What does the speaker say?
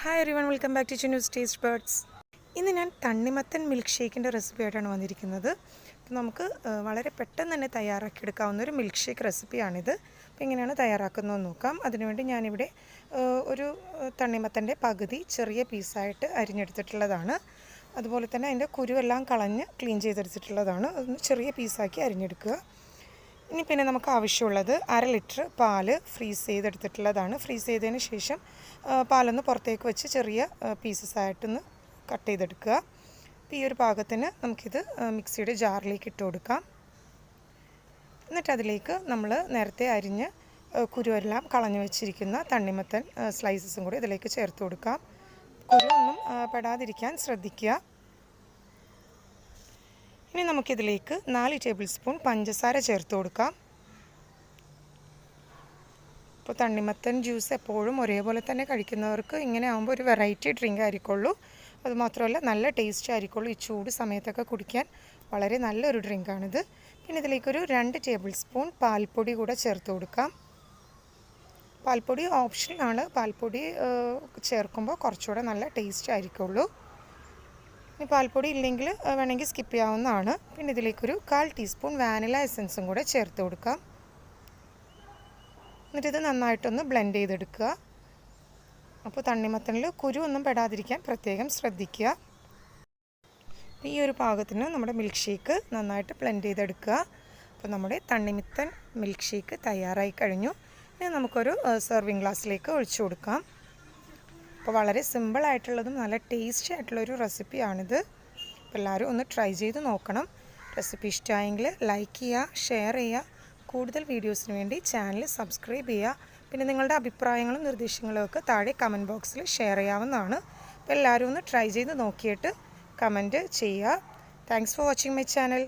Hi everyone, welcome back to Chinnus Taste Buds. ഇന്ന് ഞാൻ തണ്ണിമത്തൻ മിൽക്ക് ഷേക്കിൻ്റെ റെസിപ്പി ആയിട്ടാണ് വന്നിരിക്കുന്നത്. അപ്പോൾ നമുക്ക് വളരെ പെട്ടെന്ന് തന്നെ തയ്യാറാക്കി എടുക്കാവുന്ന ഒരു മിൽക്ക് ഷേക്ക് റെസിപ്പിയാണിത്. അപ്പോൾ എങ്ങനെയാണ് തയ്യാറാക്കുന്നതെന്ന് നോക്കാം. അതിനുവേണ്ടി ഞാനിവിടെ ഒരു തണ്ണിമത്തൻ്റെ പകുതി ചെറിയ പീസായിട്ട് അരിഞ്ഞെടുത്തിട്ടുള്ളതാണ്. അതുപോലെ തന്നെ അതിൻ്റെ കുരുവെല്ലാം കളഞ്ഞ് ക്ലീൻ ചെയ്തെടുത്തിട്ടുള്ളതാണ്. അതൊന്ന് ചെറിയ പീസാക്കി അരിഞ്ഞെടുക്കുക. ഇനി പിന്നെ നമുക്ക് ആവശ്യമുള്ളത് 1/2 ലിറ്റർ പാല് ഫ്രീസ് ചെയ്തെടുത്തിട്ടുള്ളതാണ്. ഫ്രീസ് ചെയ്തതിന് ശേഷം പാലൊന്ന് പുറത്തേക്ക് വെച്ച് ചെറിയ പീസസ് ആയിട്ടൊന്ന് കട്ട് ചെയ്തെടുക്കുക. അപ്പോൾ ഈ ഒരു പാകത്തിന് നമുക്കിത് മിക്സിയുടെ ജാറിലേക്ക് ഇട്ട് കൊടുക്കാം. എന്നിട്ട് അതിലേക്ക് നമ്മൾ നേരത്തെ അരിഞ്ഞ് കുരുവെല്ലാം കളഞ്ഞു വെച്ചിരിക്കുന്ന തണ്ണിമത്തൻ സ്ലൈസസും കൂടി ഇതിലേക്ക് ചേർത്ത് കൊടുക്കാം. കുരുവൊന്നും പെടാതിരിക്കാൻ ശ്രദ്ധിക്കുക. ഇനി നമുക്കിതിലേക്ക് 4 ടേബിൾ സ്പൂൺ പഞ്ചസാര ചേർത്ത് കൊടുക്കാം. ഇപ്പോൾ തണ്ണിമത്തൻ ജ്യൂസ് എപ്പോഴും ഒരേപോലെ തന്നെ കഴിക്കുന്നവർക്ക് ഇങ്ങനെ ആകുമ്പോൾ ഒരു വെറൈറ്റി ഡ്രിങ്ക് ആയിരിക്കുള്ളൂ. അതുമാത്രമല്ല നല്ല ടേസ്റ്റ് ആയിരിക്കുള്ളൂ. ഈ ചൂട് സമയത്തൊക്കെ കുടിക്കാൻ വളരെ നല്ലൊരു ഡ്രിങ്കാണിത്. പിന്നെ ഇതിലേക്കൊരു 2 ടേബിൾ സ്പൂൺ പാൽപ്പൊടി കൂടെ ചേർത്ത് കൊടുക്കാം. പാൽപ്പൊടി ഓപ്ഷനാണ്. പാൽപ്പൊടി ചേർക്കുമ്പോൾ കുറച്ചുകൂടെ നല്ല ടേസ്റ്റ് ആയിരിക്കുള്ളൂ. ഇനി പാൽപ്പൊടി ഇല്ലെങ്കിൽ വേണമെങ്കിൽ സ്കിപ്പ് ചെയ്യാവുന്നതാണ്. പിന്നെ ഇതിലേക്കൊരു 1/4 ടീസ്പൂൺ വാനില എസൻസും കൂടെ ചേർത്ത് കൊടുക്കാം. എന്നിട്ടിത് നന്നായിട്ടൊന്ന് ബ്ലെൻഡ് ചെയ്തെടുക്കുക. അപ്പോൾ തണ്ണിമത്തനിൽ കുരു ഒന്നും പെടാതിരിക്കാൻ പ്രത്യേകം ശ്രദ്ധിക്കുക. ഈ ഒരു പാകത്തിന് നമ്മുടെ മിൽക്ക് ഷേക്ക് നന്നായിട്ട് ബ്ലെൻഡ് ചെയ്തെടുക്കുക. അപ്പോൾ നമ്മുടെ തണ്ണിമത്തൻ മിൽക്ക് ഷേക്ക് തയ്യാറായി കഴിഞ്ഞു. ഇനി നമുക്കൊരു സെർവിങ് ഗ്ലാസ്സിലേക്ക് ഒഴിച്ചു കൊടുക്കാം. അപ്പോൾ വളരെ സിമ്പിളായിട്ടുള്ളതും നല്ല ടേസ്റ്റി ആയിട്ടുള്ളൊരു റെസിപ്പിയാണിത്. അപ്പോൾ എല്ലാവരും ഒന്ന് ട്രൈ ചെയ്ത് നോക്കണം. റെസിപ്പി ഇഷ്ടമായെങ്കിൽ ലൈക്ക് ചെയ്യുക, ഷെയർ ചെയ്യുക. കൂടുതൽ വീഡിയോസിന് വേണ്ടി ചാനൽ സബ്സ്ക്രൈബ് ചെയ്യുക. പിന്നെ നിങ്ങളുടെ അഭിപ്രായങ്ങളും നിർദ്ദേശങ്ങളും ഒക്കെ താഴെ കമൻറ്റ് ബോക്സിൽ ഷെയർ ചെയ്യാവുന്നതാണ്. അപ്പോൾ എല്ലാവരും ഒന്ന് ട്രൈ ചെയ്ത് നോക്കിയിട്ട് കമൻറ്റ് ചെയ്യുക. Thanks for watching my channel.